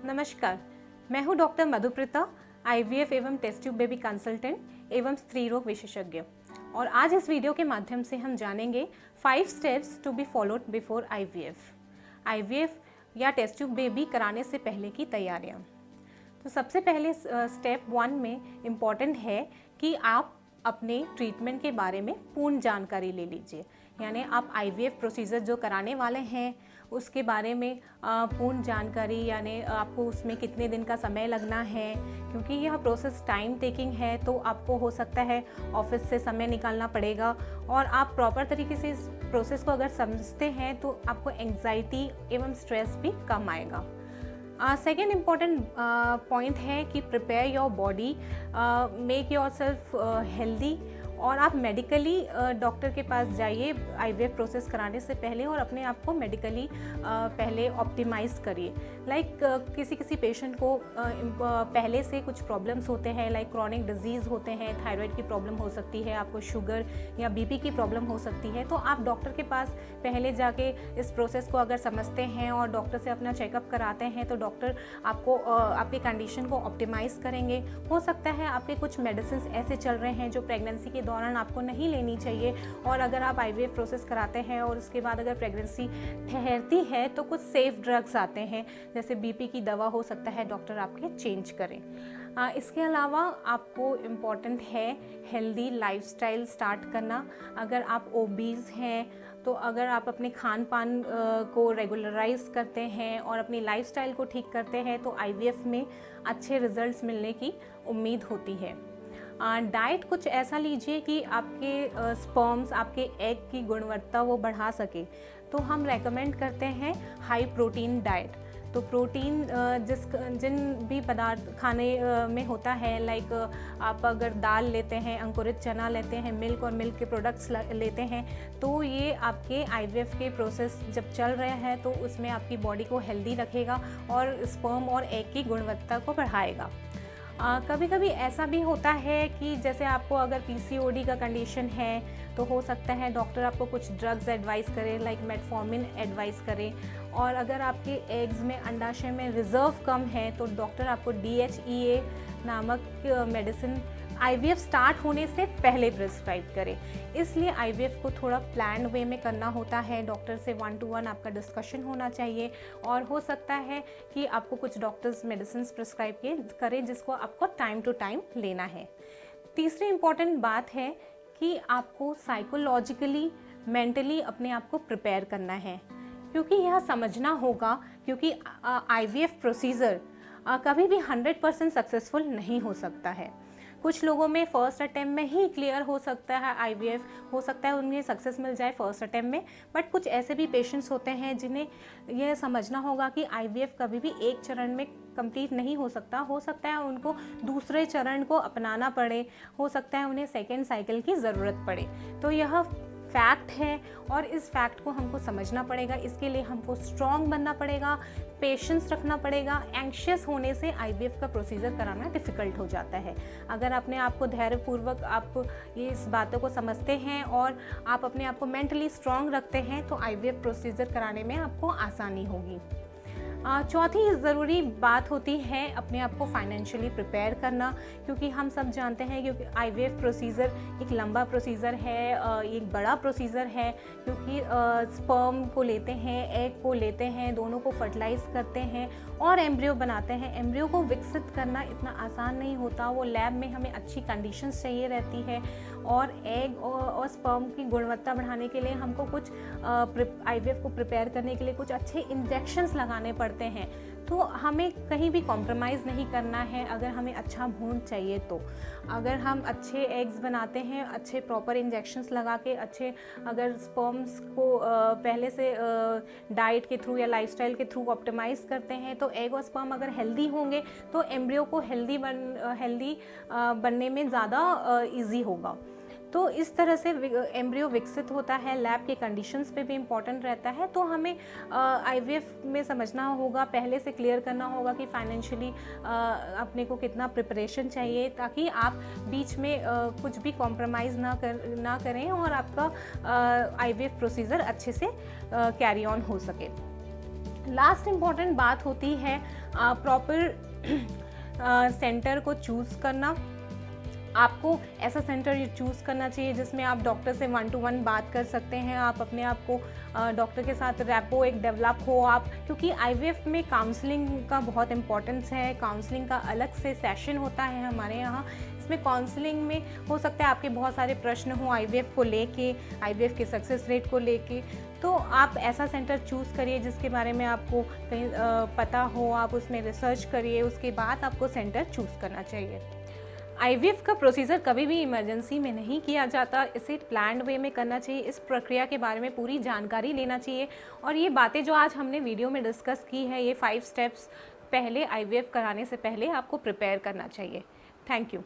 नमस्कार, मैं हूं डॉक्टर मधुप्रीता, आईवीएफ एवं टेस्ट ट्यूब बेबी कंसल्टेंट एवं स्त्री रोग विशेषज्ञ। और आज इस वीडियो के माध्यम से हम जानेंगे 5 steps to be followed before IVF या टेस्ट ट्यूब बेबी कराने से पहले की तैयारियां। तो सबसे पहले स्टेप 1 में इम्पॉर्टेंट है कि आप अपने ट्रीटमेंट के बारे में पूर्ण जानकारी ले लीजिए। यानी आप आईवीएफ प्रोसीजर जो कराने वाले हैं उसके बारे में पूर्ण जानकारी, यानी आपको उसमें कितने दिन का समय लगना है, क्योंकि यह प्रोसेस टाइम टेकिंग है। तो आपको हो सकता है ऑफिस से समय निकालना पड़ेगा, और आप प्रॉपर तरीके से इस प्रोसेस को अगर समझते हैं तो आपको एंग्जाइटी एवं स्ट्रेस भी कम आएगा। सेकेंड इम्पॉर्टेंट पॉइंट है कि prepare your body, make your self healthy, और आप मेडिकली डॉक्टर के पास जाइए आईवीएफ प्रोसेस कराने से पहले, और अपने आप को मेडिकली पहले ऑप्टिमाइज़ करिए। किसी पेशेंट को पहले से कुछ प्रॉब्लम्स होते हैं, लाइक क्रॉनिक डिजीज़ होते हैं, थायराइड की प्रॉब्लम हो सकती है, आपको शुगर या बीपी की प्रॉब्लम हो सकती है। तो आप डॉक्टर के पास पहले जाके इस प्रोसेस को अगर समझते हैं और डॉक्टर से अपना चेकअप कराते हैं तो डॉक्टर आपको आपकी कंडीशन को ऑप्टिमाइज़ करेंगे। हो सकता है आपके कुछ मेडिसिन ऐसे चल रहे हैं जो प्रेगनेंसी के दौरान आपको नहीं लेनी चाहिए, और अगर आप आईवीएफ प्रोसेस कराते हैं और उसके बाद अगर प्रेगनेंसी ठहरती है तो कुछ सेफ ड्रग्स आते हैं, जैसे बीपी की दवा हो सकता है डॉक्टर आपके चेंज करें। इसके अलावा आपको इम्पॉर्टेंट है हेल्दी लाइफस्टाइल स्टार्ट करना। अगर आप ओबीज हैं तो अगर आप अपने खान पान को रेगुलराइज करते हैं और अपनी लाइफस्टाइल को ठीक करते हैं तो आईवीएफ में अच्छे रिजल्ट्स मिलने की उम्मीद होती है। डाइट कुछ ऐसा लीजिए कि आपके स्पर्म्स, आपके एग की गुणवत्ता वो बढ़ा सके। तो हम रेकमेंड करते हैं हाई प्रोटीन डाइट। तो प्रोटीन जिन भी पदार्थ खाने में होता है, लाइक आप अगर दाल लेते हैं, अंकुरित चना लेते हैं, मिल्क और मिल्क के प्रोडक्ट्स लेते हैं, तो ये आपके आईवीएफ के प्रोसेस जब चल रहे हैं तो उसमें आपकी बॉडी को हेल्दी रखेगा और स्पर्म और एग की गुणवत्ता को बढ़ाएगा। कभी कभी ऐसा भी होता है कि जैसे आपको अगर पीसीओडी का कंडीशन है तो हो सकता है डॉक्टर आपको कुछ ड्रग्स एडवाइस करे, लाइक मेटफॉर्मिन एडवाइस करे। और अगर आपके एग्स में, अंडाशय में रिजर्व कम है तो डॉक्टर आपको DHEA नामक मेडिसिन आईवीएफ स्टार्ट होने से पहले प्रिस्क्राइब करे। इसलिए आईवीएफ को थोड़ा प्लान्ड वे में करना होता है। डॉक्टर से 1-to-1 आपका डिस्कशन होना चाहिए, और हो सकता है कि आपको कुछ डॉक्टर्स मेडिसिन प्रिस्क्राइब करें जिसको आपको टाइम टू टाइम लेना है। तीसरी इम्पॉर्टेंट बात है कि आपको साइकोलॉजिकली, मेंटली अपने आप को प्रिपेयर करना है, क्योंकि यह समझना होगा क्योंकि आईवीएफ प्रोसीजर कभी भी 100% सक्सेसफुल नहीं हो सकता है। कुछ लोगों में फर्स्ट अटेम्प्ट में ही क्लियर हो सकता है आईवीएफ, हो सकता है उन्हें सक्सेस मिल जाए फर्स्ट अटेम्प्ट में, बट कुछ ऐसे भी पेशेंट्स होते हैं जिन्हें यह समझना होगा कि आईवीएफ कभी भी एक चरण में कंप्लीट नहीं हो सकता है उनको दूसरे चरण को अपनाना पड़े, हो सकता है उन्हें सेकेंड साइकिल की ज़रूरत पड़े। तो यह फैक्ट है और इस फैक्ट को हमको समझना पड़ेगा। इसके लिए हमको स्ट्रॉन्ग बनना पड़ेगा, पेशेंस रखना पड़ेगा। एंग्शियस होने से आईवीएफ का प्रोसीजर कराना डिफ़िकल्ट हो जाता है। अगर अपने आप को धैर्यपूर्वक आप ये इस बातों को समझते हैं और आप अपने आप को मेंटली स्ट्रॉन्ग रखते हैं तो आईवीएफ प्रोसीजर कराने में आपको आसानी होगी। चौथी ज़रूरी बात होती है अपने आप को फाइनेंशियली प्रिपेयर करना, क्योंकि हम सब जानते हैं क्योंकि आईवीएफ प्रोसीजर एक लंबा प्रोसीजर है, एक बड़ा प्रोसीजर है, क्योंकि स्पर्म को लेते हैं, एग को लेते हैं, दोनों को फर्टिलाइज करते हैं और एम्ब्रियो बनाते हैं। एम्ब्रियो को विकसित करना इतना आसान नहीं होता, वो लैब में हमें अच्छी कंडीशंस चाहिए रहती है, और एग और स्पर्म की गुणवत्ता बढ़ाने के लिए हमको कुछ आईवीएफ को प्रिपेयर करने के लिए कुछ अच्छे इंजेक्शंस लगाने पड़ते हैं। तो हमें कहीं भी कॉम्प्रोमाइज़ नहीं करना है अगर हमें अच्छा भ्रूण चाहिए। तो अगर हम अच्छे एग्स बनाते हैं, अच्छे प्रॉपर इंजेक्शंस लगा के, अच्छे अगर स्पर्म्स को पहले से डाइट के थ्रू या लाइफस्टाइल के थ्रू ऑप्टिमाइज़ करते हैं तो एग और स्पर्म अगर हेल्दी होंगे तो एम्ब्रियो को हेल्दी बनने में ज़्यादा ईजी होगा। तो इस तरह से एम्ब्रियो विकसित होता है। लैब के कंडीशंस पे भी इम्पॉर्टेंट रहता है। तो हमें आईवीएफ में समझना होगा, पहले से क्लियर करना होगा कि फाइनेंशियली अपने को कितना प्रिपरेशन चाहिए, ताकि आप बीच में कुछ भी कॉम्प्रोमाइज़ ना करें और आपका आईवीएफ प्रोसीजर अच्छे से कैरी ऑन हो सके। लास्ट इम्पॉर्टेंट बात होती है प्रॉपर सेंटर को चूज़ करना। आपको ऐसा सेंटर चूज़ करना चाहिए जिसमें आप डॉक्टर से 1 to 1 बात कर सकते हैं, आप अपने आप को डॉक्टर के साथ रैपो एक डेवलप हो आप, क्योंकि आईवीएफ में काउंसलिंग का बहुत इंपॉर्टेंस है। काउंसलिंग का अलग से सेशन होता है हमारे यहाँ। इसमें काउंसलिंग में हो सकता है आपके बहुत सारे प्रश्न हो आईवीएफ को लेके, आईवीएफ के सक्सेस रेट को लेके। तो आप ऐसा सेंटर चूज़ करिए जिसके बारे में आपको कहीं पता हो, आप उसमें रिसर्च करिए, उसके बाद आपको सेंटर चूज़ करना चाहिए। आईवीएफ का प्रोसीजर कभी भी इमरजेंसी में नहीं किया जाता, इसे प्लान्ड वे में करना चाहिए। इस प्रक्रिया के बारे में पूरी जानकारी लेना चाहिए। और ये बातें जो आज हमने वीडियो में डिस्कस की है, ये 5 स्टेप्स पहले आईवीएफ कराने से पहले आपको प्रिपेयर करना चाहिए। Thank you.